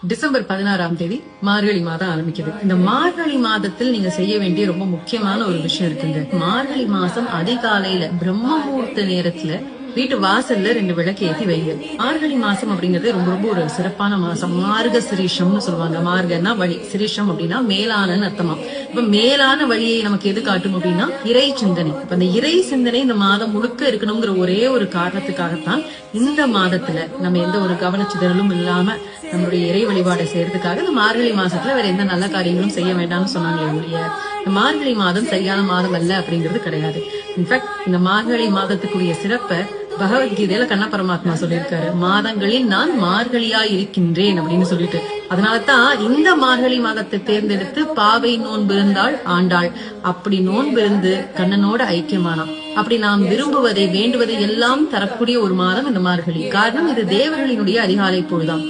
December 16ஆம் தேதி மார்கழி மாதம் ஆரம்பிக்குது. இந்த மார்கழி மாதத்தில் நீங்க செய்ய வேண்டிய ரொம்ப முக்கியமான ஒரு விஷயம் இருக்குங்க. மார்கழி மாசம் அதிகாலையில பிரம்ம முகூர்த்த நேரத்துல வீட்டு வாசல்ல 2 விளக்கு ஏத்தி வைங்க. மார்கழி மாசம் அப்படிங்கிறது ரொம்ப ரொம்ப ஒரு சிறப்பான மாசம். மார்க சிரீஷம்னு சொல்லுவாங்க. மார்கன்னா வழி, சிரீஷம் அப்படின்னா மேலான அர்த்தமா. இப்ப மேலான வழியை நமக்கு எது காட்டும் அப்படின்னா இறை சிந்தனை. இப்ப அந்த இறை சிந்தனை இந்த மாதம் முழுக்க இருக்கணுங்கிற ஒரே ஒரு காரணத்துக்காகத்தான் இந்த மாதத்துல நம்ம எந்த ஒரு கவனச்சிதறலும் இல்லாம நம்மளுடைய இறை வழிபாடை செய்யறதுக்காக இந்த மார்கழி மாசத்துல வேற எந்த நல்ல காரியங்களும் செய்ய வேண்டாம்னு சொன்னாங்களே ஒழிய இந்த மார்கழி மாதம் சரியான மாதம் அல்ல அப்படிங்கிறது கிடையாது. இன்ஃபேக்ட் இந்த மார்கழி மாதத்துக்குரிய சிறப்பை பகவத்கீதையில கண்ண பரமாத்மா சொல்லியிருக்காரு. மாதங்களில் நான் மார்கழியா இருக்கின்றேன் அப்படின்னு சொல்லிட்டு, அதனாலதான் இந்த மார்கழி மாதத்தை தேர்ந்தெடுத்து பாவை நோன்பு இருந்தாள் ஆண்டாள். அப்படி நோன்பு இருந்து கண்ணனோட ஐக்கியமானான். அப்படி நாம் விரும்புவதை வேண்டுவதை எல்லாம் தரக்கூடிய ஒரு மாதம் இந்த மார்கழி. காரணம் இது தேவர்களினுடைய அதிகாலை பொழுதாம்.